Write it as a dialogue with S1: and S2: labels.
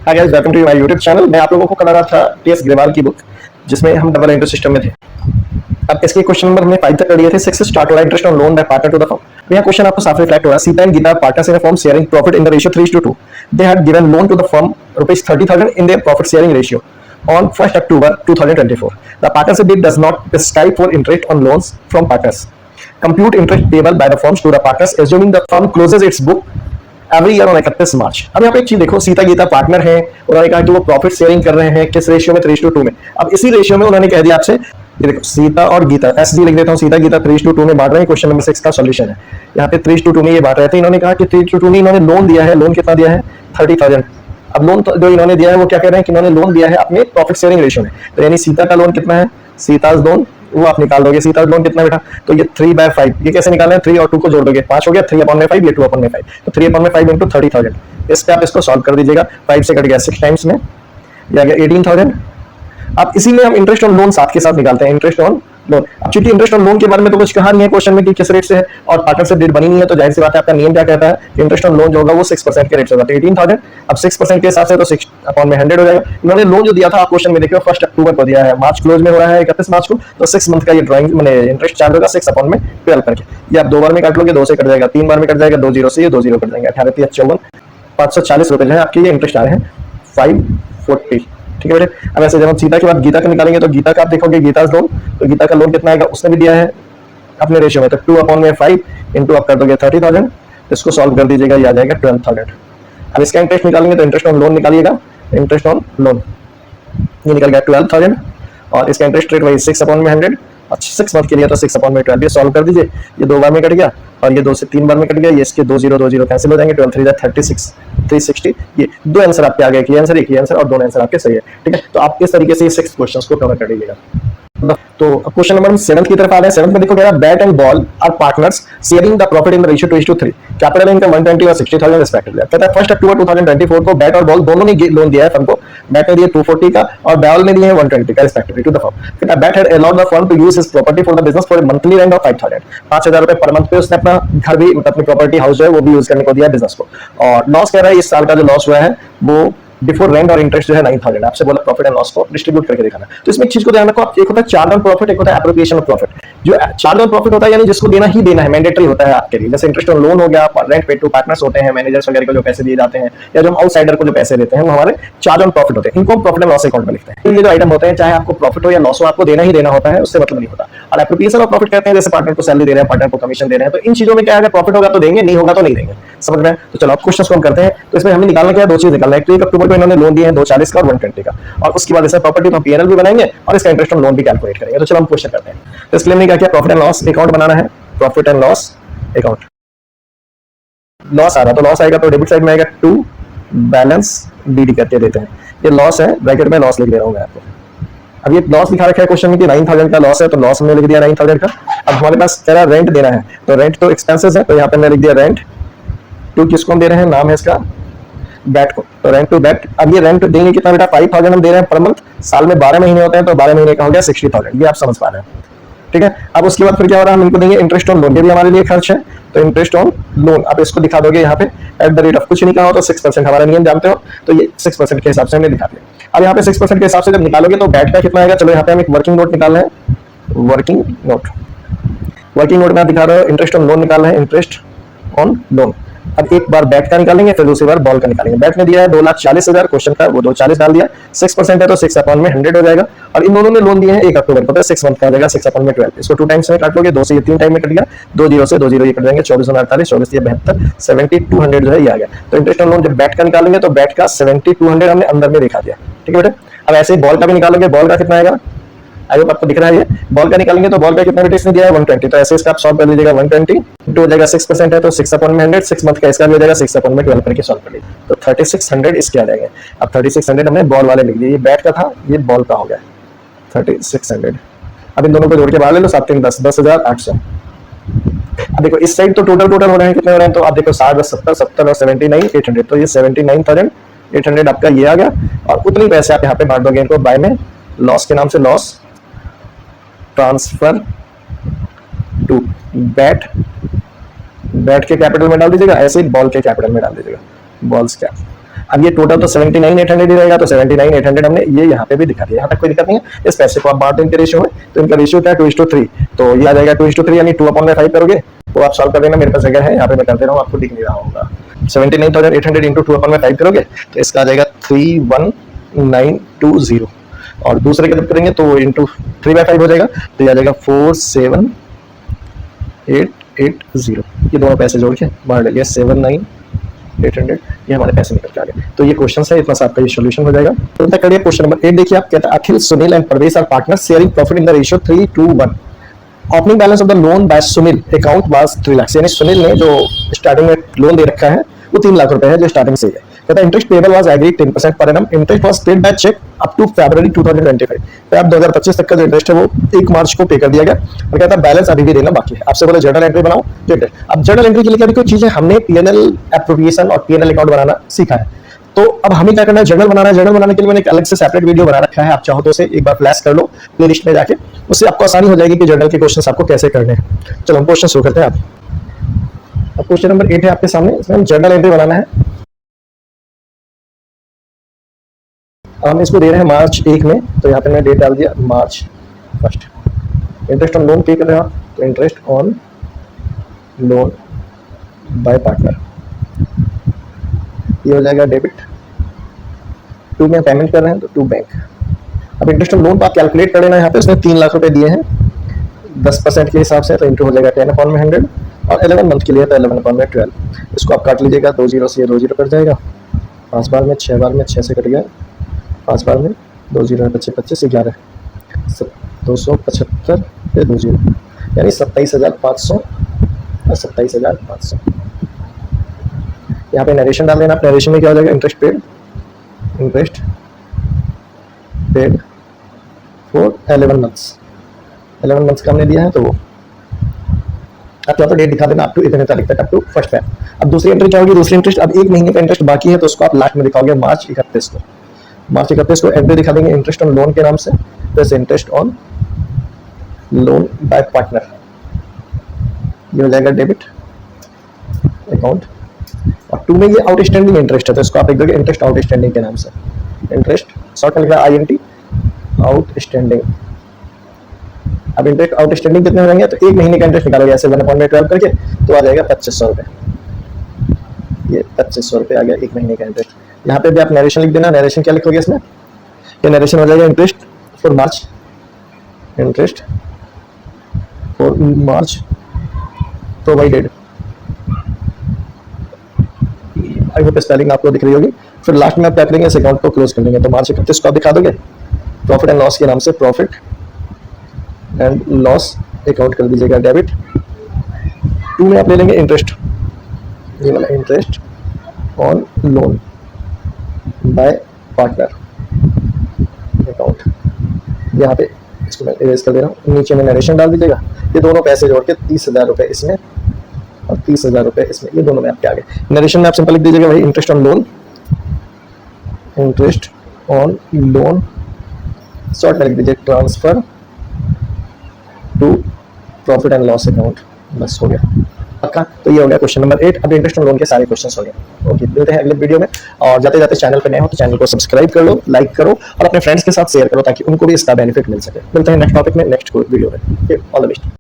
S1: Hi guys, welcome to my YouTube channel. मैं आप लोगों को करा रहा था टीएस ग्रेवाल की बुक, जिसमें हम डबल इंटरेस्ट सिस्टम में थे। अब इसके क्वेश्चन नंबर हमने 5 तक कर लिए थे। 6 से स्टार्ट हो रहा है, interest on loan by partner to the firm. यहाँ क्वेश्चन आपको साफ रिफ्लेक्ट हो रहा है। Sita and Gita partners in a firm sharing profit in the ratio 3:2। They had given loan to the firm ₹30,000 in their profit sharing ratio on 1st October 2024. The partnership deed does not prescribe for interest on loans from partners. Compute interest payable by the firms to the partners, assuming the firm closes its book every year on 31 मार्च। अब यहाँ पे एक चीज देखो, Sita Gita partner है, उन्होंने कहा कि वो प्रॉफिट शेयरिंग कर रहे हैं किस रेशियो में, 3:2 में। अब इसी रेशियो में उन्होंने कह दिया आपसे, ये देखो सीता और गीता, एसडी लिख देता हूँ, सीता गीता 3:2 में बांट रहे हैं। क्वेश्चन नंबर 6 का सॉल्यूशन है। यहाँ पे 3:2 में ये बांट रहे थे। इन्होंने कहा कि 3:2 में इन्होंने लोन दिया है। लोन कितना दिया है? 30,000। अब लोन जो इन्होंने दिया है वो क्या कह रहे हैं कि इन्होंने लोन दिया है अपने प्रॉफिट शेयरिंग रेशियो में। तो यानी सीता का लोन कितना है? सीता लोन वो आप निकाल दोगे। सीता लोन कितना बेटा? तो ये 3/5। ये कैसे निकालना है? 3 और 2 को जोड़ दोगे, 5 हो गया। 3/5, ये 2/5। तो 3/5 इंटू 30,000। इस पे आप इसको सॉल्व कर दीजिएगा। 5 से कट गया, 6 टाइम्स में ये आ गया 18,000। अब इसी में हम इंटरेस्ट ऑन लोन साथ के साथ निकालते हैं। इंटरेस्ट ऑन लोन, अब चूंकि इंटरेस्ट ऑन लोन के बारे में तो कुछ कहा नहीं है क्वेश्चन में कि किस रेट से है, और पार्टनरशिप डेट बनी नहीं है, तो जाहिर सी बात है आपका नियम क्या कहता है कि इंटरेस्ट ऑन लोन जो होगा वो 6% के रेट से होगा। तो 18,000 अब 6% के हिसाब से तो 6/100 हो जाएगा। इन्होंने लोन जो दिया था आप क्वेश्चन में देखिए 1 अक्टूबर को दिया है, मार्च क्लोज में हो रहा है 31 मार्च को, तो 6 मंथ का ये ड्राइंग मैंने इंटरेस्ट चार्ज होगा 6/12 करके। ये आप 2 बार में काट लोगे, 2 से कट जाएगा, 3 बार में कट जाएगा, 2 जीरो से ये 2 जीरो कट जाएंगे, 18 54 540 रुपए जो है आपके ये इंटरेस्ट आ रहे हैं 540। ठीक है बेटे। अब ऐसे जब हम सीता के बाद गीता का निकालेंगे तो गीता का आप देखोगे गीता लोन, तो गीता का लोन कितना आएगा? उसने भी दिया है अपने रेशियो में, तो 2/5 इंटू आप कर दोगे 30,000। इसको सॉल्व कर दीजिएगा, ये आ जाएगा 12,000। अब इसका इंटरेस्ट निकालेंगे तो इंटरेस्ट ऑन लोन निकालिएगा। इंटरेस्ट ऑन लोन ये निकल गया 12,000, और इसका इंटरेस्ट रेट वही 6/100। अच्छा 6 मंथ के लिए तो 6/12। ये सॉल्व कर दीजिए, ये 2 बार में कट गया और ये 2 से 3 बार में कट गया। ये इसके 2 जीरो कैंसिल हो जाएंगे। 12 3 36 360। ये 2 आंसर आपके आ गए, एक आंसर एक ही आंसर, और दोनों आंसर आपके सही है। ठीक है, तो आप इस तरीके से 6 क्वेश्चंस को कवर कर लीजिएगा। तो क्वेश्चन नंबर 7 की तरफ आ रहे हैं। 7 में देखो क्या, bat and ball are partners sharing the profit in the ratio 2:3। Capital income 120 और 60,000 रिस्पेक्टिवली। कहता है 1 अक्टूबर 2024 को बैट और बॉल दोनों ने लोन दिया है फर्म को। बैट ने दिया 240 का और बॉल ने दिया है 120 का रिस्पेक्टिवली टू द फर्म। कहता है bat had allowed the firm to use his property for the business for monthly rent of 5,000। 5,000 रुपए पर मंथ पे उसने अपना घर भी, अपनी प्रॉपर्टी हाउस जो है वो भी यूज करने को दिया बिजनेस को। और लॉस कह रहा है इस साल का जो लॉस हुआ है वो बिफोर रेंट और इंटरेस्ट जो है 9,000। आपसे बोला प्रॉफिट एंड लॉस को डिस्ट्रीब्यूट करके दिखाना। तो इसमें एक चीज को ध्यान रखो, एक होता है चार्ज ऑन प्रॉफिट, एक होता है एप्रोप्रिएशन ऑफ प्रॉफिट। जो चार्ज ऑन प्रॉफिट होता है यानी जिसको देना ही देना है, मैंडेटरी होता है आपके लिए। जैसे इंटरेस्ट ऑन लोन हो गया, रेंट पेड टू पार्टनर्स होते हैं, मैनेजर्स वगैरह को जो पैसे दिए जाते हैं, या जो हम आउटसाइडर को जो पैसे देते हैं वो हमारे चार्ज ऑन प्रॉफिट होते हैं। इनको प्रॉफिट एंड लॉस अकाउंट में लिखते हैं। ये जो आइटम होते हैं चाहे आपको प्रॉफिट हो या लॉस हो, आपको देना ही देना होता है, उससे मतलब नहीं होता। और एप्रोप्रिएशन ऑफ प्रॉफिट कहते हैं जैसे पार्टनर को सैलरी दे रहे हैं, पार्टनर को कमीशन दे रहे हैं, तो इन चीजों में क्या है, प्रॉफिट होगा तो देंगे, नहीं होगा तो नहीं देंगे। समझ में? तो चलो अब क्वेश्चन को हम करते हैं। तो इसमें हमें निकालना क्या है, 2 चीज निकालना है। 1 अक्टूबर को इन्होंने लोन दिए हैं 240 का और 120 का, और उसके बाद इसमें प्रॉपर्टी तो पीएनएल भी बनाएंगे और इसका इंटरेस्ट ऑन लोन भी कैलकुलेट करेंगे। तो चलो हम क्वेश्चन करते हैं। तो इसके लिए हमने क्या किया, प्रॉफिट एंड लॉस अकाउंट बनाना है। Profit and loss account, loss आ रहा तो लॉस आएगा तो डेबिट साइड में आएगा 2 बैलेंस बीडी करके देते हैं। ये लॉस है, ब्रैकेट में लॉस लिख दे रहा हूं मैं आपको। अब ये लॉस लिखा रखा है क्वेश्चन में कि 9,000 का लॉस है, तो लॉस हमने लिख दिया 9,000 का। अब हमारे पास कह रहा है रेंट देना है, तो रेंट तो एक्सपेंसेस है, तो यहाँ पे मैंने लिख दिया रेंट टू, किसको हम दे रहे हैं, नाम है इसका बैट को, तो रेंट टू बैट। अब ये रेंट देंगे कितना बेटा, 5,000 हम दे रहे हैं पर मंथ। साल में 12 महीने होते हैं, तो 12 महीने का हो गया 60,000। ये आप समझ पा रहे हैं। ठीक है, अब उसके बाद फिर क्या हो रहा है, हम इनको देंगे इंटरेस्ट ऑन लोन, ये भी हमारे लिए खर्च है, तो इंटरेस्ट ऑन लोन आप इसको दिखा दोगे यहाँ पे एट द रेट ऑफ, कुछ नहीं कहा हो तो 6% हमारा नियम जानते हो, तो ये 6% के हिसाब से हमने दिखा दिया। अब यहाँ पे 6% के हिसाब से जब निकालोगे तो बैट का कितना आएगा, चलो यहाँ पे हम एक वर्किंग नोट निकाल रहे हैं। वर्किंग नोट में आप दिखा रहे हो इंटरेस्ट ऑन लोन निकाल रहे हैं, इंटरेस्ट ऑन लोन। अब एक बार बैट का निकालेंगे, फिर दूसरी बार बॉल का निकालेंगे। बैट ने दिया है 2,40,000 क्वेश्चन का, वो 240 डाल दिया। 6% है तो 6/100 हो जाएगा, और इन दोनों ने लोन दिए हैं 1 अक्टूबर को, तो 6 मंथ का हो जाएगा 6/12। इसको 2 टाइम्स में काट लोगे, 2 से ये 3 टाइम में कट गया, 2 जीरो से 2 जीरो ये कट जाएंगे, 24,48, 24 ये 72, 7200 जो है ये आ गया। तो इंटरेस्ट ऑन लोन जब बैट का निकालेंगे तो बैट का 7200 हमने अंदर में दिखा दिया। ठीक है बेटे। अब ऐसे ही बॉल का भी निकालोगे, बॉल का कितना आएगा, आई होप आपको दिख रहा है। ये बॉल का निकालेंगे तो बॉल का कितना इंटरेस्ट दिया है 120, तो ऐसे इसका आप सॉल्व कर लीजिएगा। 120 इंटू हो जाएगा 6% है तो 6/100, 6 मंथ का इसका भी हो जाएगा 6/12 करके सॉल्व कर लीजिए, तो 3600 इसके आ जाएंगे। अब 3600 हमने बॉल वाले लिख दिए, ये बैट का था, ये बॉल का हो गया 3600। अब इन दोनों को जोड़ के बाहर ले लो, 7 3 10, 10,800। अब देखो इस साइड तो टोटल हो रहे हैं, कितने हो रहे हैं, तो आप देखो 60 70 70 और 79 800, तो ये 79,800 आपका ये आ गया। और उतनी पैसे आप यहाँ पे बांट दोगे इनको बाय में, लॉस के नाम से loss transfer to bat, bat के कैपिटल में डाल दीजिएगा, ऐसे ही बॉल के कैपिटल में डाल दीजिएगा, बॉल्स कैप। अब ये टोटल तो 79,800 ही रहेगा, तो 79,800 हमने ये यहाँ पे भी दिखा दिया, यहाँ तक कोई दिक्कत नहीं है। इस पैसे को आप बांट दो इनके रेशियो में, तो इनका रेशियो क्या है 2:3, तो ये आ जाएगा 2:3 यानी 2/5 करोगे तो आप सॉल्व कर देना, मेरे पास जगह है यहाँ पे मैं कर दे रहा हूँ, आपको दिख नहीं रहा होगा। 79,800 इंटू 2/5 करोगे तो इसका आ जाएगा 31920, और दूसरे के जब करेंगे तो इंटू 3/5 हो जाएगा, तो ये आ जाएगा 47880। ये दोनों पैसे जोड़ के बाहर डालिए 79,800, ये हमारे पैसे निकल के आ गए। तो ये क्वेश्चन है, इतना सा आपका ये सॉल्यूशन हो जाएगा। तो तक करिए क्वेश्चन नंबर 8 देखिए, आप कहते हैं Akhil, Sunil and Pravesh are partner sharing profit in the ratio 3:1। Opening balance of the loan by Sunil account was 3 lakh, यानी सुनील ने जो स्टार्टिंग में लोन दे रखा है वो 3 लाख रुपए है जो स्टार्टिंग से है। कहता है इंटरेस्ट पेबल वाज एग्रीड 10% पर annum, interest was paid by cheque up to February 2025, तो आप 2025 तक का जो इंटरेस्ट है वो 1 मार्च को पे कर दिया गया, और कहता है बैलेंस अभी भी देना बाकी है। आपसे बोले जर्नल एंट्री बनाओ, तो अब जर्नल एंट्री के लिए क्या देखो चीजें हमने पीएनएल एप्रोप्रिएशन और पीएनएल अकाउंट बनाना सीखा है, तो अब हमें क्या करना है जर्नल बनाना है। जर्नल बनाने के लिए मैंने एक अलग से सेपरेट वीडियो बना रखा है, आप चाहो तो उसे एक बार फ्लैश कर लो प्लेलिस्ट में जाके, उससे आपको आसानी हो जाएगी कि जर्नल के क्वेश्चंस आपको कैसे करने हैं। चलो हम क्वेश्चन शुरू करते हैं। अब क्वेश्चन नंबर 8 है आपके सामने, इसमें हम जर्नल एंट्री बनाना है। हम इसको दे रहे हैं मार्च 1 में, तो यहाँ पे मैं डेट डाल दिया मार्च 1। इंटरेस्ट ऑन लोन पे कर रहे हैं आप, तो interest on loan by partner ये हो जाएगा डेबिट, 2 में पेमेंट कर रहे हैं तो 2 बैंक। अब इंटरेस्ट ऑन लोन को आप कैलकुलेट कर लेना, यहाँ पे उसने 3 लाख रुपए दिए हैं 10% के हिसाब से, तो इंटू हो जाएगा 10/100, और 11 मंथ के लिए तो 11/12। इसको आप काट लीजिएगा, 2 0 से 2 0 कट जाएगा, 5 बार में 6 बार में 6 से कट गया, 5 बार में 2 0 25 25 11 275 पे 2 0 यानी 27,500 और 27,500। यहाँ पे नरेशन डाल देना, नरेशन में क्या हो जाएगा interest paid for 11 months, 11 months का हमने दिया है, तो वो अब तो डेट दिखा देना अप टू इतने तारीख तक, अप टू 1 फरवरी। अब दूसरी एंट्री क्या होगी, दूसरी इंटरेस्ट अब 1 महीने का इंटरेस्ट बाकी है, तो उसको आप लास्ट में दिखाओगे मार्च 31 को। मार्च 31 को एंट्री दिखा देंगे इंटरेस्ट ऑन लोन के नाम से, plus interest on loan by partner, ये हो जाएगा डेबिट अकाउंट, और 2 में ये आउटस्टैंडिंग इंटरेस्ट है, तो इसको आप लिख दोगे इंटरेस्ट आउटस्टैंडिंग के नाम से, इंटरेस्ट शॉर्ट में लिखा INT आउटस्टैंडिंग। अब इंटरेस्ट आउटस्टैंडिंग कितने हो जाएंगे, तो 1 महीने का इंटरेस्ट निकालोगे ऐसे 1/12 करके, तो आ जाएगा 2500 रुपये, ये 2500 रुपये आ गया 1 महीने का इंटरेस्ट। यहाँ पे भी आप नरेशन लिख देना, नरेशन क्या लिखोगे इसमें, ये नरेशन हो जाएगा interest for March, interest for March provided, I hope spelling आपको दिख रही होगी। फिर लास्ट में आप क्या करेंगे, इस अकाउंट को क्लोज कर लेंगे, तो मार्च 31 को आप दिखा दोगे प्रॉफिट एंड लॉस के नाम से, प्रॉफिट एंड लॉस अकाउंट कर दीजिएगा डेबिट। 2 में आप ले लेंगे इंटरेस्ट, ये वाला interest on loan by partner account, यहाँ पे इसको मैं इरेज कर दे रहा हूँ, नीचे में नरेशन डाल दीजिएगा, ये दोनों पैसे जोड़ के 30,000 रुपये इसमें और 30,000 रुपये इसमें, ये दोनों में आपके आगे। नरेशन में आप सिंपल लिख दीजिएगा भाई interest on loan, interest on loan short में लिख दीजिए transfer to profit and loss account, बस हो गया पक्का। तो ये हो गया क्वेश्चन नंबर 8। अब इंटरेस्ट ऑन लोन के सारे क्वेश्चंस हो गए। ओके, मिलते हैं अगले वीडियो में, और जाते जाते चैनल पर नए हो तो चैनल को सब्सक्राइब कर लो, लाइक करो और अपने फ्रेंड्स के साथ शेयर करो ताकि उनको भी इसका बेनिफिट मिल सके। मिलते हैं नेक्स्ट टॉपिक में, नेक्स्ट वीडियो में। All the best.